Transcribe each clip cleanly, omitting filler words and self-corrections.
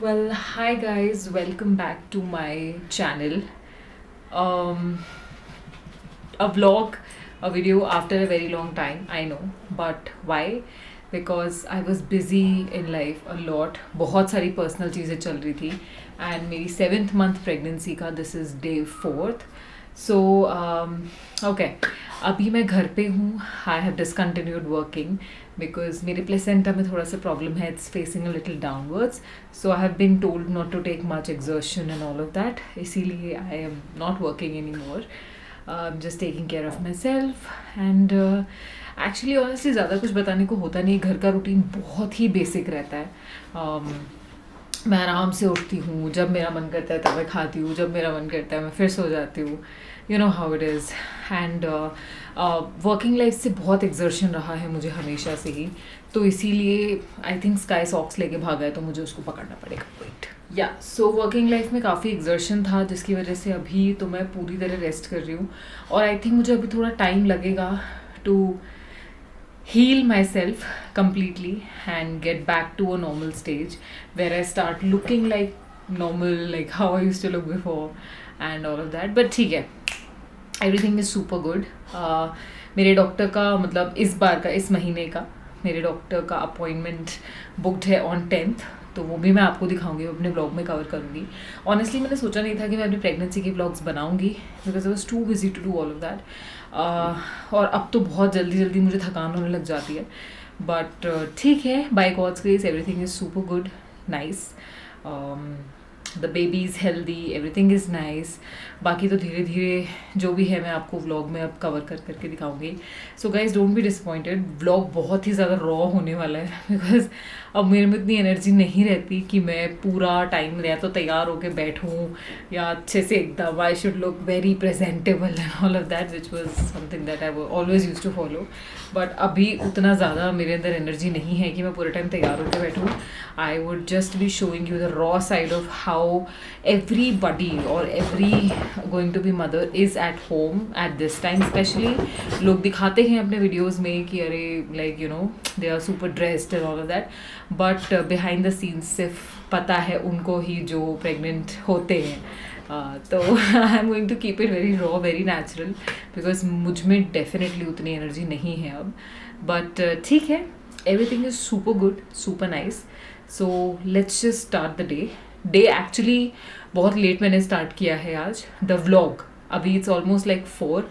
Well, hi guys, welcome back to my channel. Um, a vlog, a video after a very long time, I know, but why? Because I was busy in life a lot. बहुत सारी personal चीज़ें चल रही थी and मेरी 7th month pregnancy का this is day 4th. So okay, अभी मैं घर पे हूँ. I have discontinued working because मेरे placenta में थोड़ा सा problem है. It's facing a little downwards. So I have been told not to take much exertion and all of that. इसीलिए I am not working anymore. I'm just taking care of myself and actually honestly ज़्यादा कुछ बताने को होता नहीं. घर का routine बहुत ही बेसिक रहता है. मैं आराम से उठती हूँ, जब मेरा मन करता है तब मैं खाती हूँ, जब मेरा मन करता है मैं फिर सो जाती हूँ. You know how it is. And working life से बहुत एक्सर्शन रहा है मुझे हमेशा से ही, तो इसीलिए आई थिंक स्काई सॉक्स लेके भागा है तो मुझे उसको पकड़ना पड़ेगा. वेट या सो वर्किंग लाइफ में काफ़ी एक्सर्शन था जिसकी वजह से अभी तो मैं पूरी तरह रेस्ट कर रही हूँ. और आई थिंक मुझे अभी थोड़ा टाइम लगेगा to heal myself completely and get back to a normal stage where I start looking like normal, like how I used to look before and all of that. But ठीक है, everything is super good. मेरे doctor का मतलब इस बार का, इस महीने का मेरे डॉक्टर का अपॉइंटमेंट बुकड है ऑन 10th, तो वो भी मैं आपको दिखाऊंगी, अपने ब्लॉग में कवर करूँगी. ऑनेस्टली मैंने सोचा नहीं था कि मैं अपनी प्रेगनेंसी के ब्लॉग्स बनाऊँगी because I was too busy to do all of that. और अब तो बहुत जल्दी जल्दी मुझे थकान होने लग जाती है. बट ठीक है, by God's grace everything is super good, nice. The baby is healthy, everything is nice. बाकी तो धीरे धीरे जो भी है मैं आपको व्लॉग में अब कवर करके दिखाऊंगी. So guys don't be disappointed. Vlog बहुत ही ज़्यादा रॉ होने वाला है बिकॉज अब मेरे में इतनी एनर्जी नहीं रहती कि मैं पूरा टाइम या तो तैयार होकर बैठूँ या अच्छे से एकदम I should look very presentable and all of that which was something that I always use to follow. But अभी उतना ज़्यादा मेरे अंदर एनर्जी नहीं है कि मैं पूरे टाइम तैयार होकर बैठूँ. I would just be showing you the raw side of how everybody or every going to be mother is at home at this time. Especially लोग दिखाते हैं अपने videos में कि अरे like you know they are super dressed and all of that, but behind the scenes सिर्फ पता है उनको ही जो pregnant होते हैं. तो I am going to keep it very raw, very natural because मुझ में डेफिनेटली उतनी एनर्जी नहीं है अब. बट ठीक है, everything is super good, super nice. So let's just start the day actually बहुत लेट मैंने स्टार्ट किया है आज द व्लॉग. अभी इट्स ऑलमोस्ट लाइक 4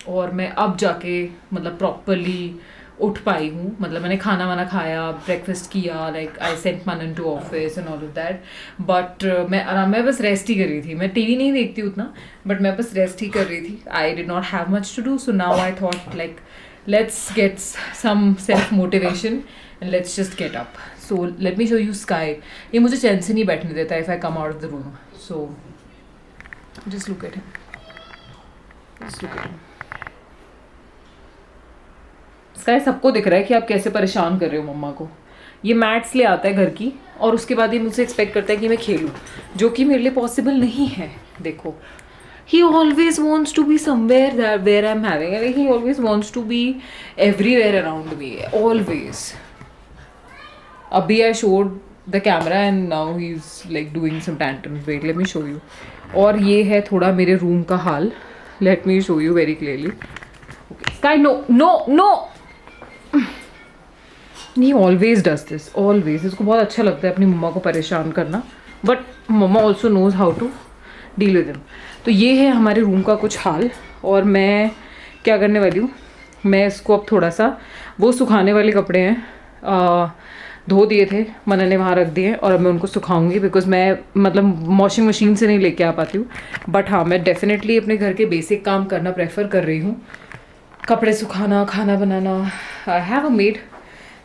और मैं अब जाके मतलब प्रॉपरली उठ पाई हूँ. मतलब मैंने खाना वाना खाया, ब्रेकफास्ट किया, like I sent Manan to office and all of that. But मैं बस रेस्ट ही कर रही थी. मैं टीवी नहीं देखती उतना, बट मैं बस रेस्ट ही कर रही थी. I did not have much to do, so now I thought like let's get some self motivation and let's just get up. So let me show you Sky. ये मुझे चैन से नहीं बैठने देता if I come out of the room. So just look at him, just look at him. Sky सबको दिख रहा है कि आप कैसे परेशान कर रहे हो मम्मा को. ये मैट्स ले आता है घर की और उसके बाद ये मुझसे एक्सपेक्ट करता है कि मैं खेलूँ, जो कि मेरे लिए पॉसिबल नहीं है. देखो, he always wants to be somewhere that where I'm having, and he always wants to be everywhere around me, always. Abhi I showed the camera and now he's like doing some tantrums. Wait, let me show you. और ये है थोड़ा मेरे room का हाल. Let me show you very clearly. Okay. Sky, no, no, no. He always does this, always. इसको बहुत अच्छा लगता है अपनी मम्मा को परेशान करना, but mumma also knows how to deal with him. तो ये है हमारे रूम का कुछ हाल. और मैं क्या करने वाली हूँ, मैं इसको अब थोड़ा सा, वो सुखाने वाले कपड़े हैं धो दिए थे, मनन ने वहाँ रख दिए और अब मैं उनको सुखाऊंगी बिकॉज मैं मतलब वॉशिंग मशीन से नहीं लेके आ पाती हूँ. बट हाँ, मैं डेफिनेटली अपने घर के बेसिक काम करना प्रेफर कर रही हूँ. कपड़े सुखाना, खाना बनाना. आई हैव अ मेड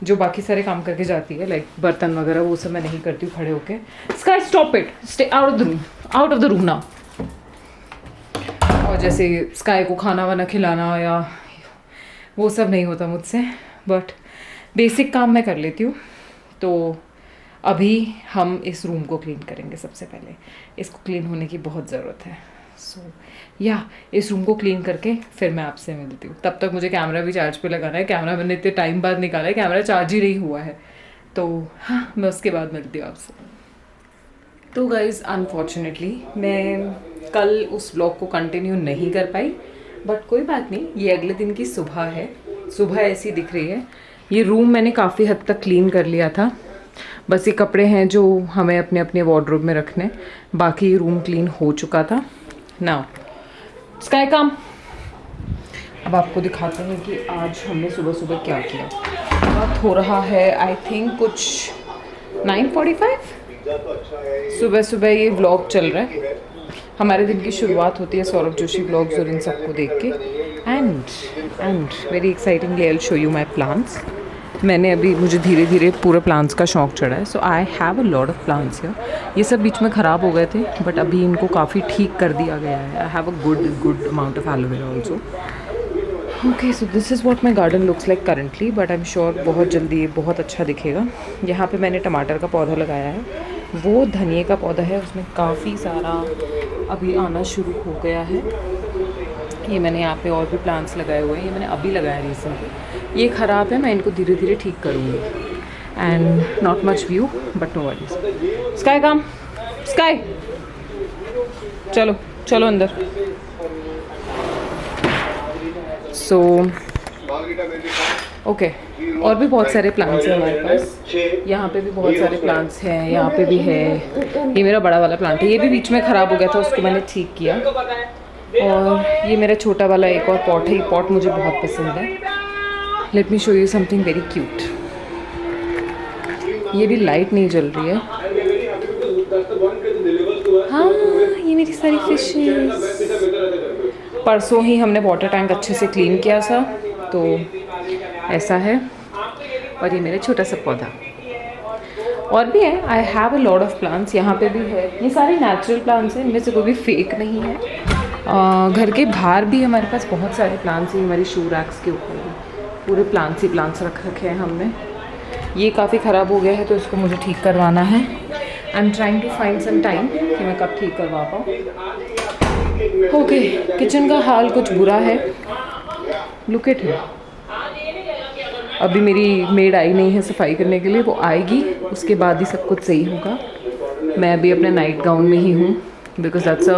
जो बाकी सारे काम करके जाती है, लाइक बर्तन वगैरह वो सब मैं नहीं करती हूँ खड़े होके. Sky stop it, stay out of the room, out of the room now. और जैसे स्काई को खाना वाना खिलाना या वो सब नहीं होता मुझसे, बट बेसिक काम मैं कर लेती हूँ. तो अभी हम इस रूम को क्लीन करेंगे. सबसे पहले इसको क्लीन होने की बहुत ज़रूरत है. सो या इस रूम को क्लीन करके फिर मैं आपसे मिलती हूँ। तब तक मुझे कैमरा भी चार्ज पे लगाना है। कैमरा मैंने इतने टाइम बाद निकाला है, कैमरा चार्ज ही नहीं हुआ है। तो हाँ, मैं उसके बाद मिलती हूँ आपसे। तो गाइज़ अनफॉर्चुनेटली मैं कल उस व्लॉग को कंटिन्यू नहीं कर पाई, बट कोई बात नहीं, ये अगले दिन की सुबह है। सुबह ऐसी दिख रही है। ये रूम मैंने काफ़ी हद तक क्लीन कर लिया था। बस ये कपड़े हैं जो हमें अपने अपने वार्डरोब में रखने, बाकी रूम क्लीन हो चुका था। नाउ स्काई कम। अब आपको दिखाते हैं कि आज हमने सुबह सुबह क्या किया। वक्त हो रहा है आई थिंक कुछ 9:45। सुबह सुबह ये व्लॉग चल रहा है। हमारे दिन की शुरुआत होती है सौरभ जोशी व्लॉग्स और इन सबको देख के। And very excitingly I will show you my plants. मैंने अभी, मुझे धीरे धीरे पूरे प्लांट्स का शौक चढ़ा है। So I have a lot of plants here. ये सब बीच में ख़राब हो गए थे, बट अभी इनको काफ़ी ठीक कर दिया गया है। आई have a good amount of aloe vera also. Okay, so this is what my garden looks like currently, but I am sure बहुत जल्दी ये बहुत अच्छा दिखेगा। यहाँ पे मैंने टमाटर का पौधा लगाया है, वो धनिए का पौधा है, उसमें काफ़ी सारा अभी आना शुरू हो गया है। ये मैंने यहाँ पे और भी प्लांट्स लगाए हुए हैं, ये मैंने अभी लगाया रिसेंटली। ये ख़राब है, मैं इनको धीरे धीरे ठीक करूँगी। And not much view but no worries. Sky come, Sky चलो चलो अंदर। सो ओके, और भी बहुत सारे प्लांट्स हैं हमारे पास। यहाँ पे भी बहुत सारे प्लांट्स हैं, यहाँ पे भी है। ये मेरा बड़ा वाला प्लांट है, ये भी बीच में ख़राब हो गया था, उसको मैंने ठीक किया। और ये मेरा छोटा वाला एक और पॉट है, ये पॉट मुझे बहुत पसंद है। Late me show you something very cute. ये भी लाइट नहीं जल रही है। हाँ, ये मेरी सारी फिशेस। परसों ही हमने वाटर टैंक अच्छे से क्लीन किया था, तो ऐसा है। और ये मेरा छोटा सा पौधा। और भी है, आई have a lot of plants. यहाँ पे भी है, ये सारे नेचुरल प्लांट्स हैं, इनमें से कोई भी फेक नहीं है। घर के बाहर भी हमारे पास बहुत सारे प्लांट्स हैं। हमारी शू रैक्स के ऊपर भी पूरे प्लांट्स ही प्लांट्स रख रखे हैं हमने। ये काफ़ी ख़राब हो गया है, तो इसको मुझे ठीक करवाना है। I am trying to find some time कि मैं कब ठीक करवा पाऊँ। ओके, किचन का हाल कुछ बुरा है। Look at him. अभी मेरी मेड आई नहीं है सफाई करने के लिए, वो आएगी उसके बाद ही सब कुछ सही होगा। मैं अभी अपने नाइट गाउन में ही हूँ, because that's a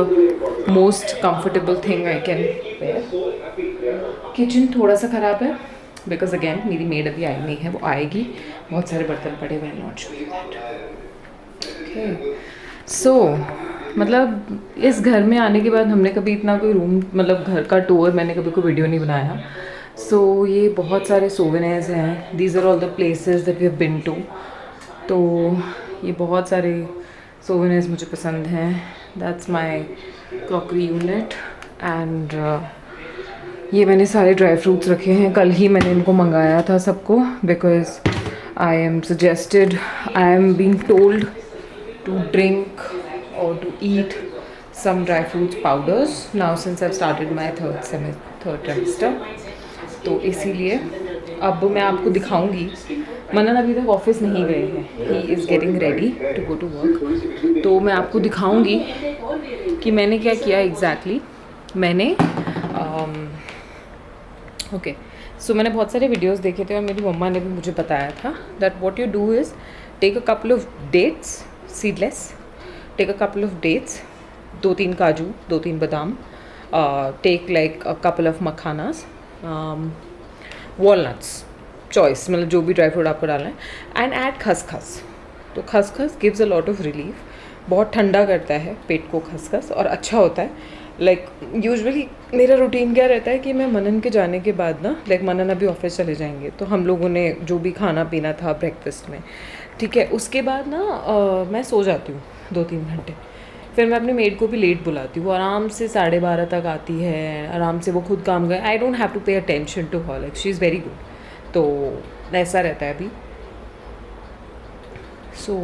most comfortable thing I can wear. Kitchen थोड़ा सा ख़राब है, बिकॉज अगेन मेरी मेड अभी आई नहीं है, वो आएगी। बहुत सारे बर्तन पड़े हुए हैं, नॉट शोइंग दैट। सो मतलब इस घर में आने के बाद हमने कभी इतना कोई रूम, मतलब घर का टूर मैंने कभी कोई वीडियो नहीं बनाया। सो ये बहुत सारे सोवेनियर्स हैं। These are all the places that we have been to. तो ये बहुत सारे सोवेनियर्स मुझे पसंद हैं। That's my crockery unit. And ये मैंने सारे ड्राई फ्रूट्स रखे हैं। कल ही मैंने इनको मंगाया था सबको, because I am suggested, I am being told to drink or to eat some dry fruits powders now since I've started my third trimester। तो इसीलिए अब मैं आपको दिखाऊंगी। मनन अभी तक ऑफिस नहीं गए हैं, he is getting ready to go to work. तो मैं आपको दिखाऊंगी कि मैंने क्या किया एग्जैक्टली। मैंने ओके, सो मैंने बहुत सारे वीडियोस देखे थे और मेरी मम्मा ने भी मुझे बताया था that what you do is take a couple of dates, seedless, take a couple of dates, 2-3 काजू, 2-3 बादाम, take like a couple of मखानास, walnuts, choice, मतलब जो भी ड्राई फ्रूट आपको डालना है, एंड ऐड खसखस। तो खसखस gives a lot of relief, बहुत ठंडा करता है पेट को खसखस, और अच्छा होता है। लाइक यूजुअली मेरा रूटीन क्या रहता है कि मैं मनन के जाने के बाद ना, लाइक मनन अभी ऑफिस चले जाएंगे, तो हम लोगों ने जो भी खाना पीना था ब्रेकफास्ट में, ठीक है, उसके बाद ना मैं सो जाती हूँ 2-3 घंटे। फिर मैं अपनी मेड को भी लेट बुलाती हूँ, आराम से 12:30 तक आती है, आराम से वो खुद काम कर। I don't have to pay attention to her, like she is very good. तो ऐसा रहता है अभी। So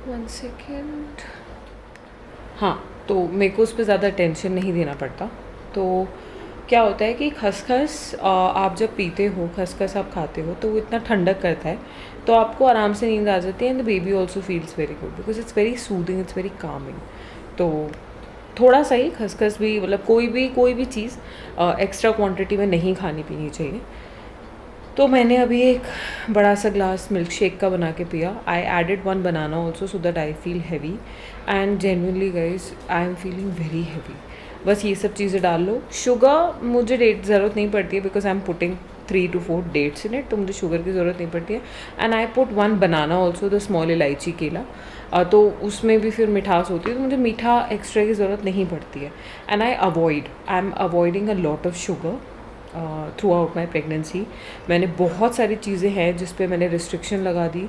1 second. हाँ, तो मेरे को उस पर ज़्यादा टेंशन नहीं देना पड़ता। तो क्या होता है कि खसखस आप जब पीते हो, खसखस आप खाते हो, तो वो इतना ठंडक करता है, तो आपको आराम से नींद आ जाती है। And the baby also feels very good because it's very soothing, it's very Kameng. तो थोड़ा सा ही, खसखस भी, मतलब कोई भी चीज़ एक्स्ट्रा क्वांटिटी में नहीं खानी पीनी चाहिए। तो मैंने अभी एक बड़ा सा ग्लास मिल्क शेक का बना के पिया। I added 1 banana also so that I feel heavy, and genuinely guys I am feeling very heavy. बस ये सब चीज़ें डाल लो। शुगर मुझे ज़रूरत नहीं पड़ती है because I am putting 3 to 4 dates in it, तो मुझे शुगर की ज़रूरत नहीं पड़ती है। And I put 1 banana also, the small इलायची केला, तो उसमें भी फिर मिठास होती है, तो मुझे मीठा एक्स्ट्रा की ज़रूरत नहीं पड़ती है। And I am avoiding a lot of sugar through out my pregnancy. मैंने बहुत सारी चीज़ें हैं जिस पे मैंने रिस्ट्रिक्शन लगा दी।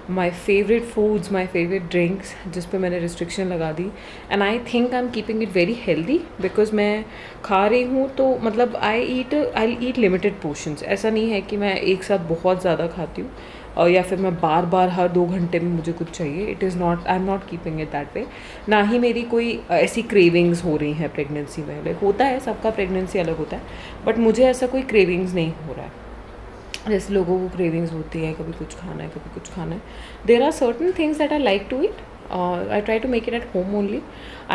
My favourite foods, my favourite drinks जिस पे मैंने रिस्ट्रिक्शन लगा दी। And I think I am keeping it very healthy because मैं खा रही हूँ, तो मतलब आई ईट लिमिटेड पोर्शंस। ऐसा नहीं है कि मैं एक साथ बहुत ज़्यादा खाती हूँ या फिर मैं बार बार हर 2 घंटे में मुझे कुछ चाहिए। It is not, I am not keeping it that way. ना ही मेरी कोई ऐसी क्रेविंग्स हो रही हैं प्रेगनेंसी में। लाइक होता है, सबका प्रेगनेंसी अलग होता है, बट मुझे ऐसा कोई क्रेविंग्स नहीं हो रहा है जैसे लोगों को क्रेविंग्स होती है, कभी कुछ खाना है, कभी कुछ खाना है। There are certain things that I like to eat. I try to make it at home only.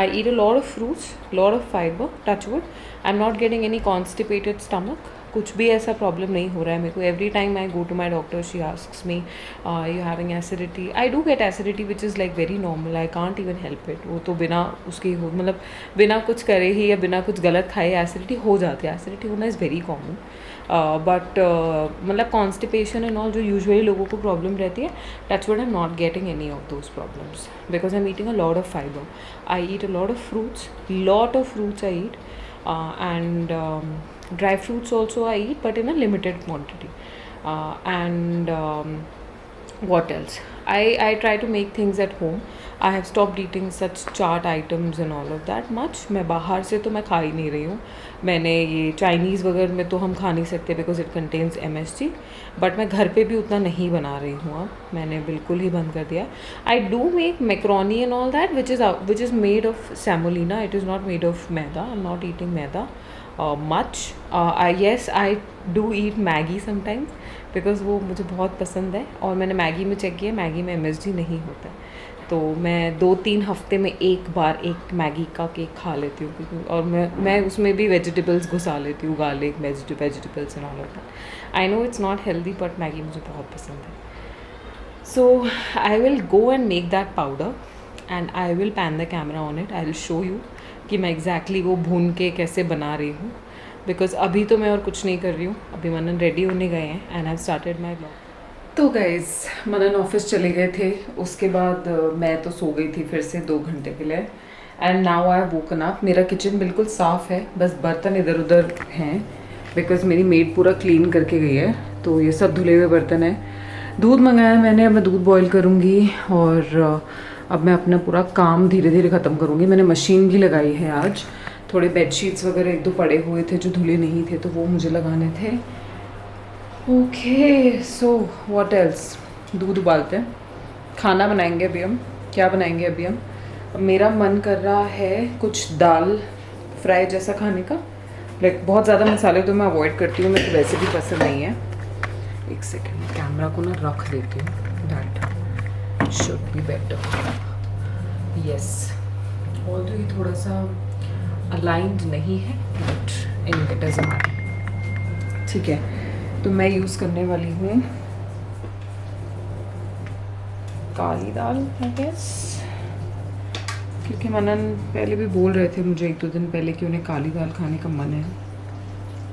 I eat a lot of fruits, lot of fiber, touch wood. I'm not getting any constipated stomach. कुछ भी ऐसा problem नहीं हो रहा है मेरे को. Every time I go to my doctor, she asks me you having acidity. I do get acidity which is like very normal. I can't even help it. वो तो बिना उसके हो, मतलब बिना कुछ करे ही या बिना कुछ गलत खाए एसिडिटी हो जाती है. एसिडिटी होना इज़ वेरी कॉमन. बट मतलब कॉन्स्टिपेशन एंड ऑल जो यूजुअली लोगों को प्रॉब्लम रहती है, touch would I am not getting any of those problems because I am eating a lot of fibre. I eat a lot of fruits, lot of fruits I eat, and dry fruits also I eat, but in a limited quantity. And what else? I try to make things at home. I have stopped eating such chaat items and all of that much. मैं बाहर से तो मैं खा ही नहीं रही हूँ. मैंने ये चाइनीज़ वगैरह में तो हम खा नहीं सकते because it contains MSG. But मैं घर पे भी उतना नहीं बना रही हूँ. अब मैंने बिल्कुल ही बंद कर दिया. I do make macaroni and all that which is made of semolina. It is not made of maida. I am not eating maida much. Yes, I do eat Maggi sometimes because वो मुझे बहुत पसंद है. और मैंने Maggi में check किया, Maggi में MSG नहीं होता है. तो मैं 2-3 हफ्ते में एक बार एक मैगी का केक खा लेती हूँ क्योंकि, और मैं उसमें भी वेजिटेबल्स घुसा लेती हूँ, garlic, vegetables and all of that. I know it's not healthy but Maggi मुझे बहुत पसंद है. So I will go and make that powder and I will pan the camera on it. I will show you कि मैं exactly वो भून के कैसे बना रही हूँ बिकॉज अभी तो मैं और कुछ नहीं कर रही हूँ. अभी मनन रेडी होने गए हैं and I started my blog. तो गाइज मनन ऑफिस चले गए थे. उसके बाद मैं तो सो गई थी फिर से 2 घंटे के लिए. And now I woken up. मेरा किचन बिल्कुल साफ़ है, बस बर्तन इधर उधर हैं बिकॉज मेरी मेड पूरा क्लीन करके गई है. तो ये सब धुले हुए बर्तन हैं. दूध मंगाया मैंने, अब मैं दूध बॉईल करूँगी और अब मैं अपना पूरा काम धीरे धीरे ख़त्म करूँगी. मैंने मशीन भी लगाई है आज. थोड़े बेडशीट्स वगैरह 1-2 पड़े हुए थे जो धुले नहीं थे, तो वो मुझे लगाने थे. Okay, so what else. दूध उबालते हैं, खाना बनाएंगे अभी हम. क्या बनाएंगे अभी हम? अब मेरा मन कर रहा है कुछ दाल फ्राई जैसा खाने का. लाइक बहुत ज़्यादा मसाले तो मैं अवॉइड करती हूँ, मेरे को वैसे भी पसंद नहीं है. एक सेकेंड, कैमरा को ना रख देती हूँ. That should be better. Yes, although ये थोड़ा सा aligned नहीं है but anyway it doesn't matter. ठीक है, तो मैं यूज़ करने वाली हूँ काली दाल I guess, क्योंकि मनन पहले भी बोल रहे थे मुझे 1-2 दिन पहले कि उन्हें काली दाल खाने का मन है,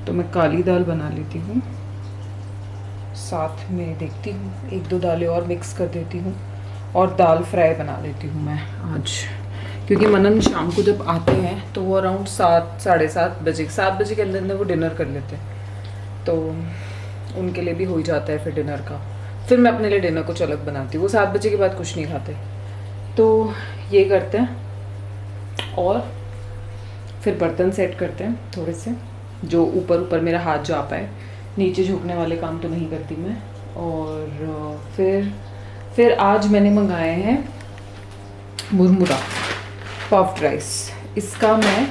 तो मैं काली दाल बना लेती हूँ. साथ में देखती हूँ 1-2 दालें और मिक्स कर देती हूँ और दाल फ्राई बना लेती हूँ मैं आज. क्योंकि मनन शाम को जब आते हैं तो वो अराउंड 7-7:30 बजे, 7 बजे के अंदर अंदर वो डिनर कर लेते हैं, तो उनके लिए भी हो ही जाता है फिर डिनर का. फिर मैं अपने लिए डिनर कुछ अलग बनाती हूँ. वो 7 बजे के बाद कुछ नहीं खाते, तो ये करते हैं और फिर बर्तन सेट करते हैं थोड़े से, जो ऊपर ऊपर मेरा हाथ जा पाए. नीचे झुकने वाले काम तो नहीं करती मैं. और फिर आज मैंने मंगाए हैं मुरमुरा पफ्ड राइस. इसका मैं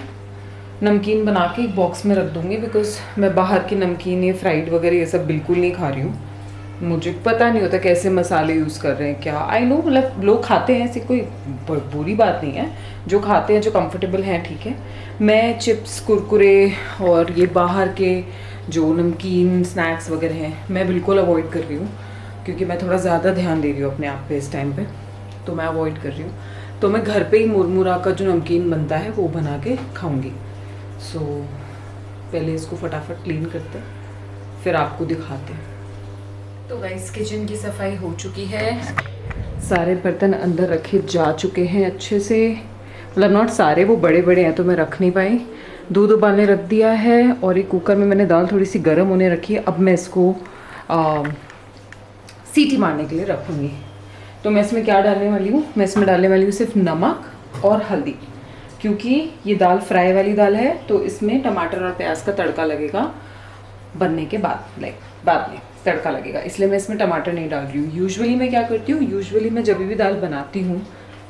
नमकीन बना के एक बॉक्स में रख दूँगी बिकॉज़ मैं बाहर की नमकीन, ये फ्राइड वगैरह ये सब बिल्कुल नहीं खा रही हूँ. मुझे पता नहीं होता कैसे मसाले यूज़ कर रहे हैं क्या। आई नो, मतलब लोग खाते हैं, ऐसी कोई बुरी बात नहीं है। जो खाते हैं, जो कंफर्टेबल हैं, ठीक है। मैं चिप्स, कुरकुरे और ये बाहर के जो नमकीन स्नैक्स वगैरह हैं, मैं बिल्कुल अवॉइड कर रही हूँ, क्योंकि मैं थोड़ा ज़्यादा ध्यान दे रही हूँ अपने आप पे इस टाइम पे, तो मैं अवॉइड कर रही हूँ। तो मैं घर पे ही मुरमुरा का जो नमकीन बनता है वो बना के खाऊँगी। सो पहले इसको फटाफट क्लीन करते हैं, फिर आपको दिखाते हैं। तो गाइस, किचन की सफाई हो चुकी है, सारे बर्तन अंदर रखे जा चुके हैं अच्छे से, मतलब नॉट सारे, वो बड़े बड़े हैं तो मैं रख नहीं पाई। दूध उबालने रख दिया है और एक कुकर में मैंने दाल थोड़ी सी गर्म होने रखी है। अब मैं इसको सीटी मारने के लिए रखूँगी। तो मैं इसमें क्या डालने वाली हूँ, मैं इसमें डालने वाली हूँ सिर्फ नमक और हल्दी, क्योंकि ये दाल फ्राई वाली दाल है, तो इसमें टमाटर और प्याज का तड़का लगेगा बनने के बाद, बाद में तड़का लगेगा, इसलिए मैं इसमें टमाटर नहीं डाल रही हूँ। यूजुअली मैं क्या करती हूँ, यूजुअली मैं जब भी दाल बनाती हूँ,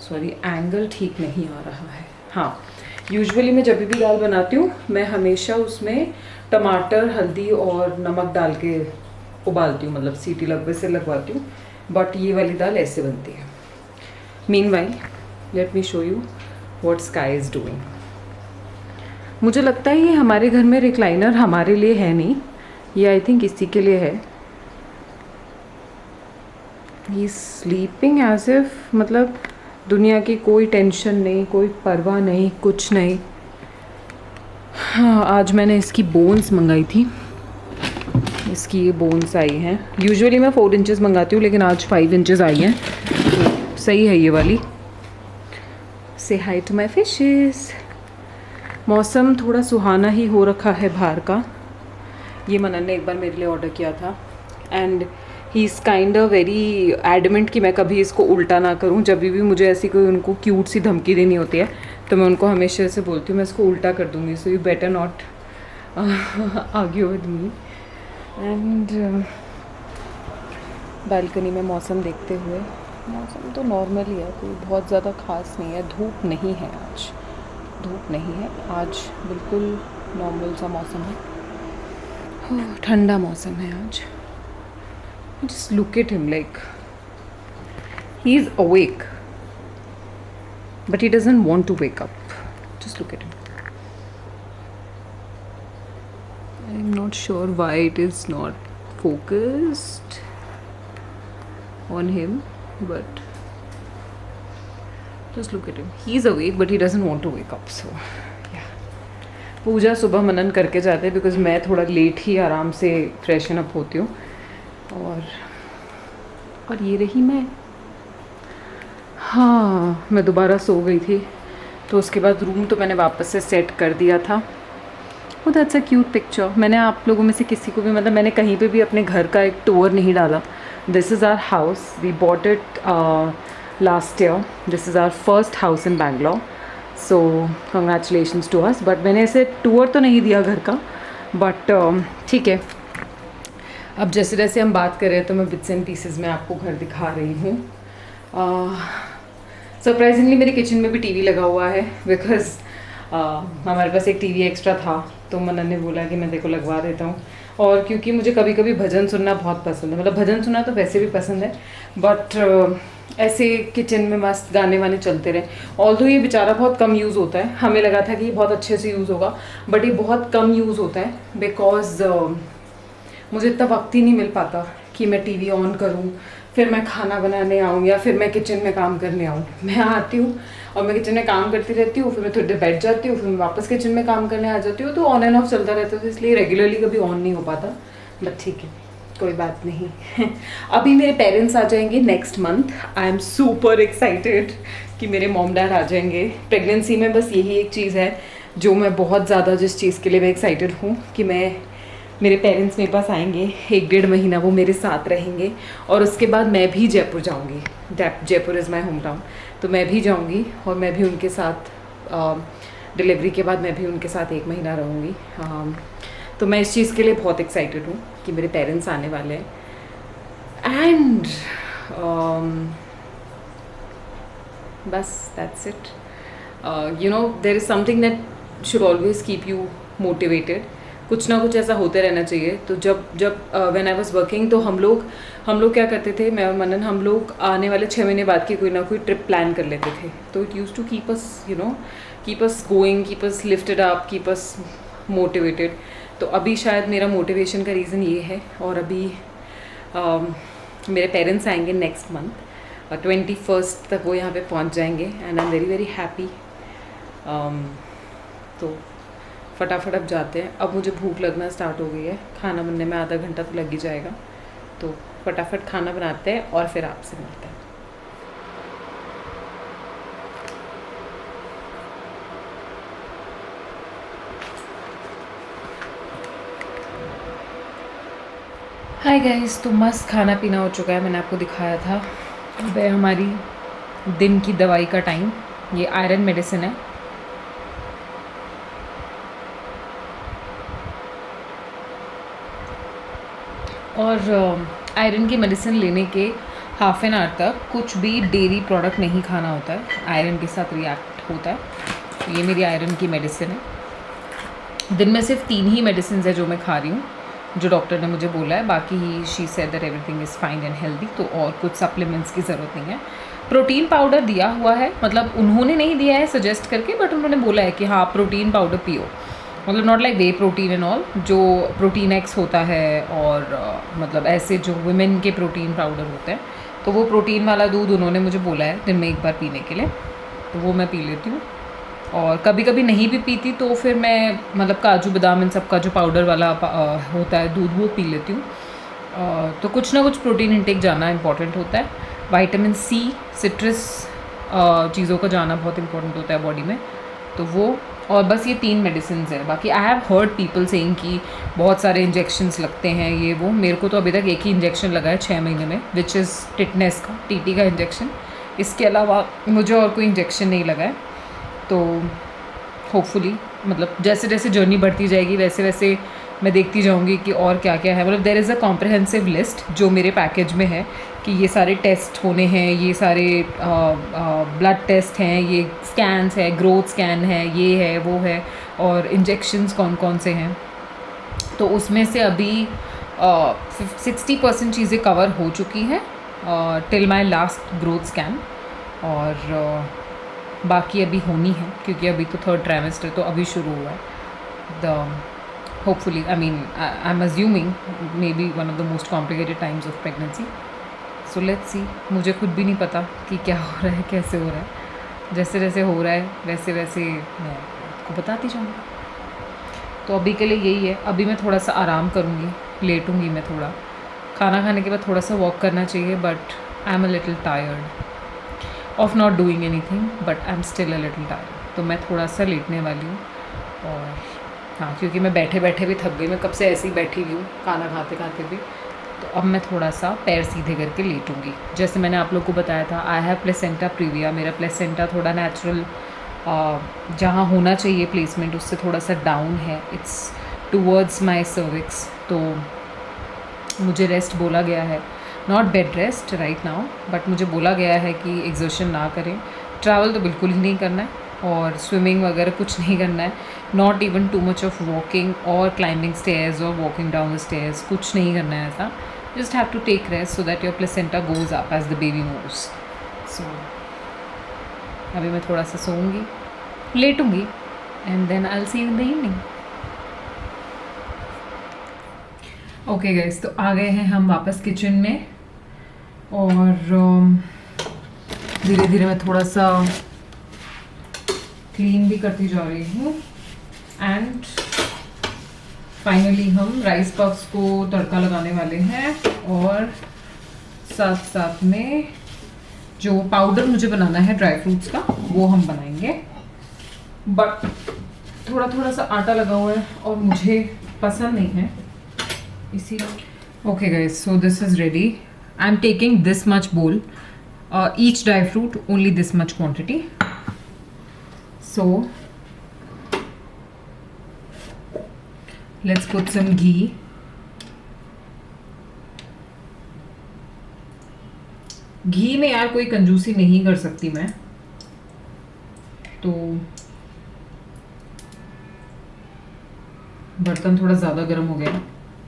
सॉरी एंगल ठीक नहीं आ रहा है, हाँ, यूजुअली मैं जब भी दाल बनाती हूँ मैं हमेशा उसमें टमाटर, हल्दी और नमक डाल के उबालती हूँ, मतलब सीटी से लगवाती हूँ। बट ये वाली दाल ऐसे बनती है। Meanwhile late me show you what sky is doing. मुझे लगता है ये हमारे घर में रिक्लाइनर हमारे लिए है नहीं, ये आई थिंक इसी के लिए है। ही स्लीपिंग एज इफ, मतलब दुनिया की कोई टेंशन नहीं, कोई परवाह नहीं, कुछ नहीं। हाँ, आज मैंने इसकी बोन्स मंगाई थी, इसकी ये बोन्स आई हैं। यूजुअली मैं 4 इंचेस मंगाती हूँ, लेकिन आज 5 इंचेस आई हैं, तो सही है ये वाली। से हाई टू माई फिशेस। मौसम थोड़ा सुहाना ही हो रखा है बाहर का। ये मनन ने एक बार मेरे लिए ऑर्डर किया था, and he is kind a very adamant कि मैं कभी इसको उल्टा ना करूं। जब भी मुझे ऐसी कोई उनको क्यूट सी धमकी देनी होती है, तो मैं उनको हमेशा से बोलती हूँ मैं इसको उल्टा कर दूँगी, so you better not argue with me. And balcony में मौसम देखते हुए, मौसम तो नॉर्मल ही है, कोई बहुत ज़्यादा ख़ास नहीं है, धूप नहीं है आज, धूप नहीं है आज, बिल्कुल नॉर्मल सा मौसम है, ठंडा मौसम है आज। Just look at him, like he is awake, but he doesn't want to wake up. Just look at him. I'm not sure why it is not focused on him, but just look at him. He's awake, but he doesn't want to wake up. So yeah. पूजा सुबह मनन करके जाते हैं, because मैं थोड़ा late ही आराम से freshen up होती हूँ। और ये रही मैं। हाँ, मैं दोबारा सो गई थी, तो उसके बाद रूम तो मैंने वापस से सेट कर दिया था। वो दैट्स अ क्यूट पिक्चर। मैंने आप लोगों में से किसी को भी, मतलब मैंने कहीं पे भी अपने घर का एक टूर नहीं डाला। This is our house, we bought it last year, this is our first house in Bangalore, so congratulations to us. But मैंने ऐसे टूर तो नहीं दिया घर का, बट ठीक है। अब जैसे जैसे हम बात कर रहे हैं, तो मैं बिट्स एंड पीसेस में आपको घर दिखा रही हूँ। सरप्राइजिंगली मेरे किचन में भी टीवी लगा हुआ है, बिकॉज हमारे पास एक टीवी एक्स्ट्रा था, तो मनन ने बोला कि मैं देखो लगवा देता हूँ। और क्योंकि मुझे कभी कभी भजन सुनना बहुत पसंद है, मतलब भजन सुनना तो वैसे भी पसंद है, बट ऐसे किचन में मस्त गाने वाने चलते रहे। ऑल्दो ये बेचारा बहुत कम यूज़ होता है, हमें लगा था कि ये बहुत अच्छे से यूज़ होगा, बट ये बहुत कम यूज़ होता है, बिकॉज मुझे इतना वक्त ही नहीं मिल पाता कि मैं टीवी ऑन करूं, फिर मैं खाना बनाने आऊँ या फिर मैं किचन में काम करने आऊँ। मैं आती हूँ और मैं किचन में काम करती रहती हूँ, फिर मैं थोड़ी देर बैठ जाती हूँ, फिर मैं वापस किचन में काम करने आ जाती हूँ, तो ऑन एंड ऑफ चलता रहता है, इसलिए रेगुलरली कभी ऑन नहीं हो पाता। बट ठीक है, कोई बात नहीं। अभी मेरे पेरेंट्स आ जाएंगे next month. I am super excited कि मेरे मॉम डैड आ जाएंगे। प्रेगनेंसी में बस यही एक चीज़ है जो मैं बहुत ज़्यादा, जिस चीज़ के लिए मैं एक्साइटेड हूँ कि मेरे पेरेंट्स मेरे पास आएंगे, 1-1.5 महीना वो मेरे साथ रहेंगे, और उसके बाद मैं भी जयपुर जाऊंगी। Jaipur is my home town, तो मैं भी जाऊंगी और मैं भी उनके साथ, डिलीवरी के बाद मैं भी उनके साथ 1 महीना रहूँगी। तो मैं इस चीज़ के लिए बहुत एक्साइटेड हूँ कि मेरे पेरेंट्स आने वाले हैं। एंड बस that's it. You know, there is something that should always keep you motivated, कुछ ना कुछ ऐसा होते रहना चाहिए। तो जब जब व्हेन आई वाज वर्किंग तो हम लोग क्या करते थे, मैं और मनन, हम लोग आने वाले 6 महीने बाद की कोई ना कोई ट्रिप प्लान कर लेते थे। तो it use to keep us keep us going, keep us lifted up, keep us motivated. तो अभी शायद मेरा मोटिवेशन का रीज़न ये है। और अभी मेरे पेरेंट्स आएंगे नेक्स्ट मंथ, 21 तक वो यहाँ पे पहुँच जाएंगे and I am very very happy. तो फटाफट अब जाते हैं। अब मुझे भूख लगना स्टार्ट हो गई है, खाना बनने में आधा घंटा तो लग ही जाएगा। तो फटाफट खाना बनाते हैं और फिर आपसे मिलते हैं। हाय गाइस, तो मस्त खाना पीना हो चुका है। मैंने आपको दिखाया था वह हमारी दिन की दवाई का टाइम। ये आयरन मेडिसिन है। और आयरन की मेडिसिन लेने के हाफ एन आवर तक कुछ भी डेयरी प्रोडक्ट नहीं खाना होता है, आयरन के साथ रिएक्ट होता है। ये मेरी आयरन की मेडिसिन है। दिन में सिर्फ 3 ही मेडिसिन है जो मैं खा रही हूँ, जो डॉक्टर ने मुझे बोला है। बाकी ही she said that everything is fine and healthy, तो और कुछ सप्लीमेंट्स की ज़रूरत नहीं है। प्रोटीन पाउडर दिया हुआ है, मतलब उन्होंने नहीं दिया है सजेस्ट करके, बट उन्होंने बोला है कि हाँ प्रोटीन पाउडर पियो। मतलब not like way protein and all, जो प्रोटीन एक्स होता है और मतलब ऐसे जो वुमेन के प्रोटीन पाउडर होते हैं, तो वो प्रोटीन वाला दूध उन्होंने मुझे बोला है दिन में एक बार पीने के लिए, तो वो मैं पी लेती हूँ। और कभी कभी नहीं भी पीती तो फिर मैं मतलब काजू बादाम इन सब का जो पाउडर वाला होता है दूध, वो पी लेती हूँ। तो कुछ ना कुछ प्रोटीन इंटेक जाना इंपॉर्टेंट होता है। विटामिन सी, सिट्रस चीज़ों का जाना बहुत इंपॉर्टेंट होता है बॉडी में, तो वो। और बस ये 3 मेडिसिन है। बाकी I have heard people saying कि बहुत सारे इंजेक्शन्स लगते हैं ये वो। मेरे को तो अभी तक एक ही इंजेक्शन लगा है 6 महीने में, विच इज़ टिटनेस का, टीटी का इंजेक्शन। इसके अलावा मुझे और कोई इंजेक्शन नहीं लगा है। तो होपफुली मतलब जैसे जैसे जर्नी बढ़ती जाएगी वैसे वैसे मैं देखती जाऊंगी कि और क्या क्या है। मतलब there is a comprehensive list जो मेरे पैकेज में है कि ये सारे टेस्ट होने हैं, ये सारे ब्लड टेस्ट हैं, ये स्कैन्स है, ग्रोथ स्कैन है, ये है वो है, और इंजेक्शन्स कौन कौन से हैं। तो उसमें से अभी 60% चीज़ें कवर हो चुकी हैं till my last growth scan. और बाकी अभी होनी है क्योंकि अभी तो 3rd ट्राइमेस्टर तो अभी शुरू हुआ है। The hopefully I am assuming may be one of the most complicated times of pregnancy. So let's see. मुझे खुद भी नहीं पता कि क्या हो रहा है, कैसे हो रहा है। जैसे जैसे हो रहा है वैसे वैसे मैं आपको बताती जाऊँगी। तो अभी के लिए यही है। अभी मैं थोड़ा सा आराम करूँगी, लेटूँगी मैं थोड़ा। खाना खाने के बाद थोड़ा सा वॉक करना चाहिए, but I am a little tired of not doing anything, but I am still a little tired. तो मैं थोड़ा सा लेटने वाली हूँ। और हाँ, क्योंकि मैं बैठे बैठे भी थक गई। मैं कब से ऐसे ही बैठी हुई हूँ खाना खाते खाते भी। तो अब मैं थोड़ा सा पैर सीधे करके लेटूँगी। जैसे मैंने आप लोग को बताया था, आई हैव प्लेसेंटा प्रीविया। मेरा प्लेसेंटा थोड़ा नेचुरल जहाँ होना चाहिए प्लेसमेंट उससे थोड़ा सा डाउन है, इट्स टूवर्ड्स माई सर्विक्स। तो मुझे रेस्ट बोला गया है, not bed rest right now, but मुझे बोला गया है कि एक्सर्शन ना करें। ट्रैवल तो बिल्कुल ही नहीं करना है, और स्विमिंग वगैरह कुछ नहीं करना है। Not even too much of walking और क्लाइंबिंग स्टेयर्स और वॉकिंग डाउन द स्टेयर्स, कुछ नहीं करना है ऐसा। Just have to take rest so that your placenta goes up as the baby moves. So अभी मैं थोड़ा सा सोऊंगी, लेटूंगी, and then I will see you in the evening. Okay guys, तो आ गए हैं हम वापस किचन में। और धीरे धीरे मैं थोड़ा सा क्लीन भी करती जा रही हूँ। एंड फाइनली हम राइस पफ्स को तड़का लगाने वाले हैं, और साथ साथ में जो पाउडर मुझे बनाना है ड्राई फ्रूट्स का वो हम बनाएंगे। बट थोड़ा थोड़ा सा आटा लगा हुआ है और मुझे पसंद नहीं है, इसीलिए। Okay guys, so this is ready. I am taking this much bowl, each dry fruit only this much quantity. So let's put some ghee. घी में यार कोई कंजूसी नहीं कर सकती मैं, तो बर्तन थोड़ा ज़्यादा गर्म हो गया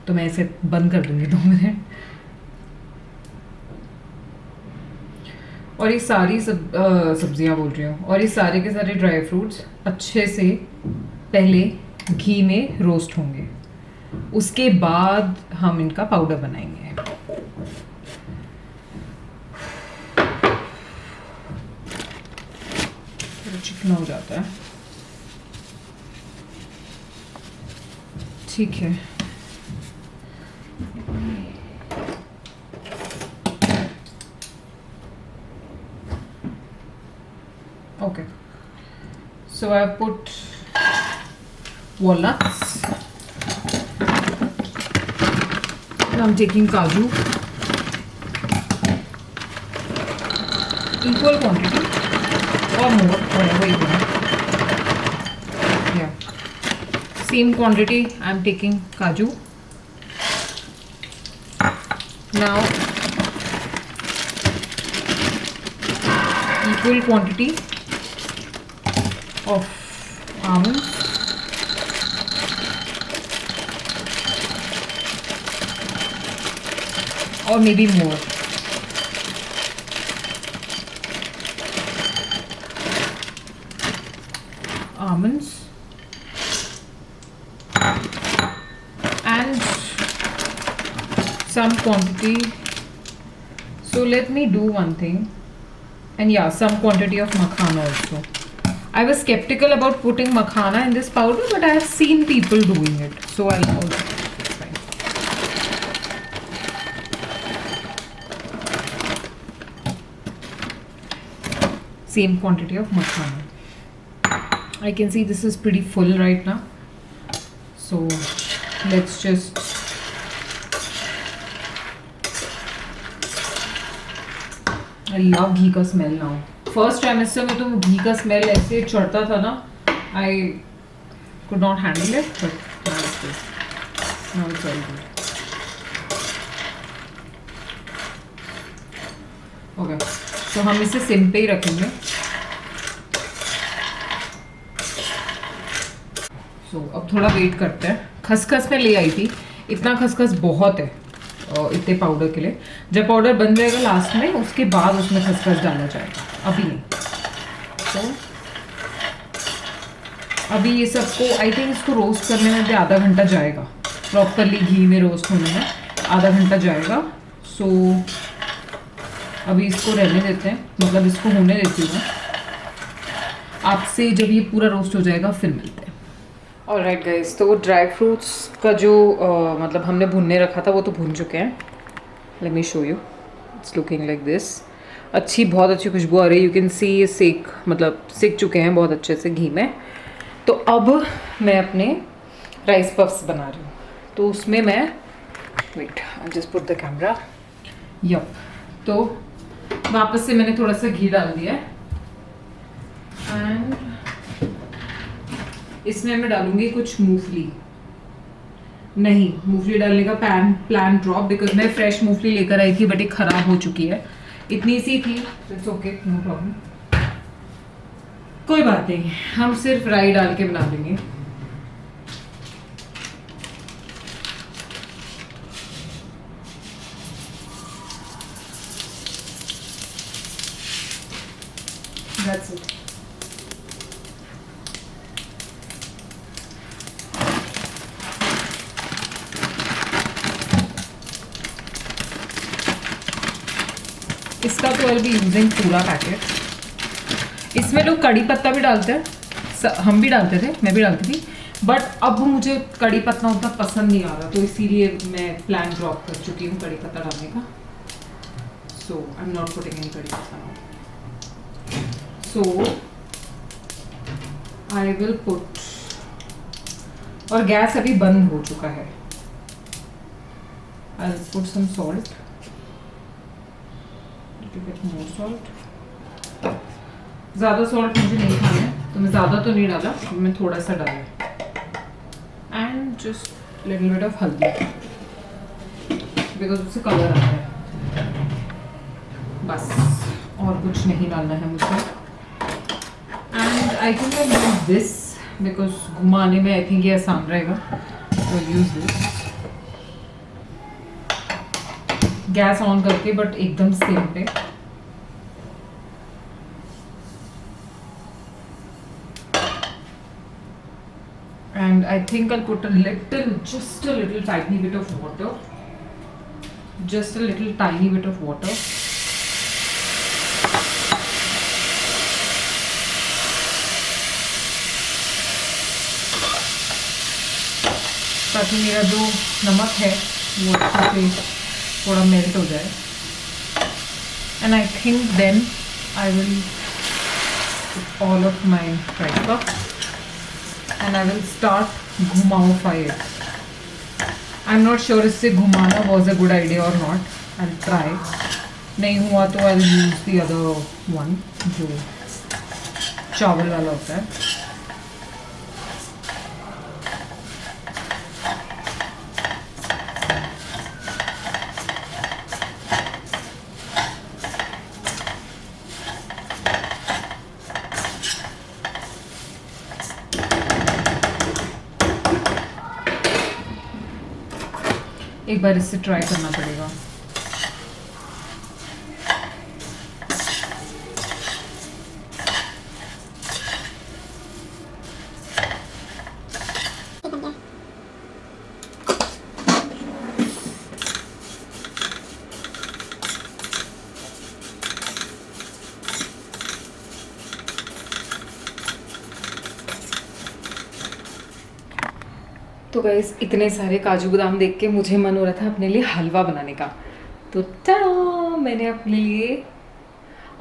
तो मैं इसे बंद कर दूँगी 2 मिनट। और ये सारी सब्जियां बोल रही हूँ, और ये सारे के सारे ड्राई फ्रूट्स अच्छे से पहले घी में रोस्ट होंगे, उसके बाद हम इनका पाउडर बनाएंगे। चिकना हो जाता है, ठीक है। Okay, so I put walnuts. And I'm taking kaju, equal quantity or more, whatever you want. Yeah, same quantity. I'm taking kaju. Now, equal quantity of almonds, or maybe more. Almonds and some quantity. So let me do one thing, and yeah, some quantity of makhana also. I was skeptical about putting makhana in this powder, but I have seen people doing it, so I'll also. It's fine. Same quantity of makhana. I can see this is pretty full right now, so let's just I love ghee का smell now. First trimester में तो घी का smell ऐसे चढ़ता था ना, I could not handle it, but now it's very good. Okay, तो हम इसे सिम पे ही रखेंगे। सो अब थोड़ा वेट करते हैं। खसखस में ले आई थी, इतना खसखस बहुत है इतने पाउडर के लिए। जब पाउडर बन जाएगा लास्ट में, उसके बाद उसमें खसखस डाला जाएगा, अभी नहीं। तो अभी ये सबको आई थिंक इसको रोस्ट करने में भी आधा घंटा जाएगा, प्रॉपरली घी में रोस्ट होने में आधा घंटा जाएगा। सो अभी इसको रहने देते हैं, मतलब इसको होने देती हूँ मैं। आपसे जब ये पूरा रोस्ट हो जाएगा फिर मिलते हैं। ऑलराइट गाइस, तो वो ड्राई फ्रूट्स का जो मतलब हमने भुनने रखा था वो तो भुन चुके हैं। Late me show you, it's looking like this. अच्छी, बहुत अच्छी खुशबू आ रही है। यू कैन सी ये सेक चुके हैं बहुत अच्छे से घी में। तो अब मैं अपने राइस पफ्स बना रही हूँ। तो उसमें मैं wait, I just put the camera. Yup, तो वापस से मैंने थोड़ा सा घी डाल दिया है एंड इसमें मैं डालूंगी कुछ मूंगफली। नहीं, मूंगफली डालने का प्लान ड्रॉप, बिकॉज मैं फ्रेश मूंगफली लेकर आई थी बट ये खराब हो चुकी है। इतनी सी थी, इट्स ओके, नो प्रॉब्लम, कोई बात नहीं। हम सिर्फ राई डाल के बना देंगे। That's it. इसका तो आई बी यूजिंग पूरा पैकेट। इसमें लोग कड़ी पत्ता भी डालते हैं, हम भी डालते थे, मैं भी डालती थी, बट अब मुझे कड़ी पत्ता उतना पसंद नहीं आ रहा, तो इसीलिए मैं प्लान ड्रॉप कर चुकी हूँ कड़ी पत्ता डालने का। So I am not putting any kadi patta now. So I will put, और गैस अभी बंद हो चुका है। I will put some salt, more salt. ज़्यादा सॉल्ट मुझे नहीं खाना है, तो मैं ज़्यादा तो नहीं डाला, मैं थोड़ा सा डाला। And just little bit of हल्दी, बिकॉज उससे कलर आता है। बस और कुछ नहीं डालना है मुझे। And I think I use this because घुमाने में आई थिंक ये आसान रहेगा। so I'll use this. Gas on करके बट एकदम सिम पे. And I think I'll put just a little tiny bit of water. Just a little tiny bit of water. ताकि मेरा जो नमक है वो अच्छे से थोड़ा मेल्ट हो जाए. And I think then I will put all of my fry and I will start घुमाओ it. I'm not sure इससे घुमाना was a good idea or not. I'll try. नहीं हुआ तो I'll use the other one जो चावल वाला होता है. एक बार इससे ट्राई करना पड़ेगा. तो गाइस इतने सारे काजू बादाम देख के मुझे मन हो रहा था अपने लिए हलवा बनाने का. तो टा मैंने अपने लिए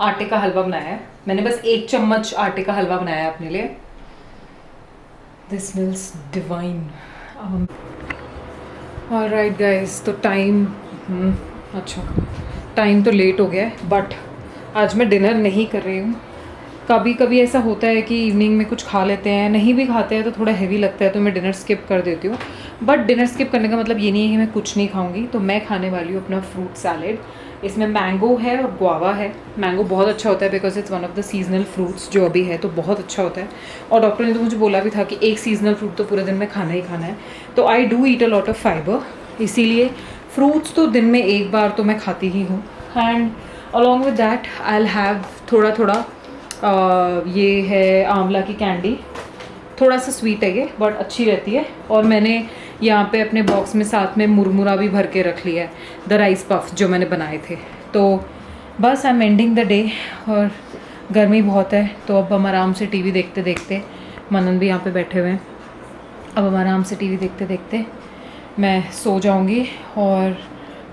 आटे का हलवा बनाया है. मैंने बस 1 चम्मच आटे का हलवा बनाया है अपने लिए. This smells divine. Alright guys, तो टाइम तो लेट हो गया है बट आज मैं डिनर नहीं कर रही हूँ. कभी कभी ऐसा होता है कि इवनिंग में कुछ खा लेते हैं, नहीं भी खाते हैं तो थोड़ा हैवी लगता है तो मैं डिनर स्किप कर देती हूँ. बट डिनर स्किप करने का मतलब ये नहीं है कि मैं कुछ नहीं खाऊंगी. तो मैं खाने वाली हूँ अपना फ्रूट सैलेड. इसमें मैंगो है और गुआवा है. मैंगो बहुत अच्छा होता है because it's one of the seasonal fruits जो अभी है, तो बहुत अच्छा होता है. और डॉक्टर ने तो मुझे बोला भी था कि एक सीजनल फ्रूट तो पूरे दिन में खाना ही खाना है. तो I do eat a lot of fibre, इसीलिए फ्रूट्स तो दिन में एक बार तो मैं खाती ही हूँ. And along with that I will have थोड़ा ये है आंवला की कैंडी. थोड़ा सा स्वीट है ये बट अच्छी रहती है. और मैंने यहाँ पे अपने बॉक्स में साथ में मुरमुरा भी भर के रख लिया है, द राइस पफ जो मैंने बनाए थे. तो बस I am ending the day. और गर्मी बहुत है तो अब हम आराम से टीवी देखते देखते, मनन भी यहाँ पे बैठे हुए हैं, अब हम आराम से टीवी देखते देखते मैं सो जाऊँगी. और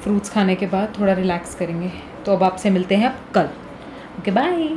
फ्रूट्स खाने के बाद थोड़ा रिलैक्स करेंगे. तो अब आपसे मिलते हैं अब कल. Okay bye.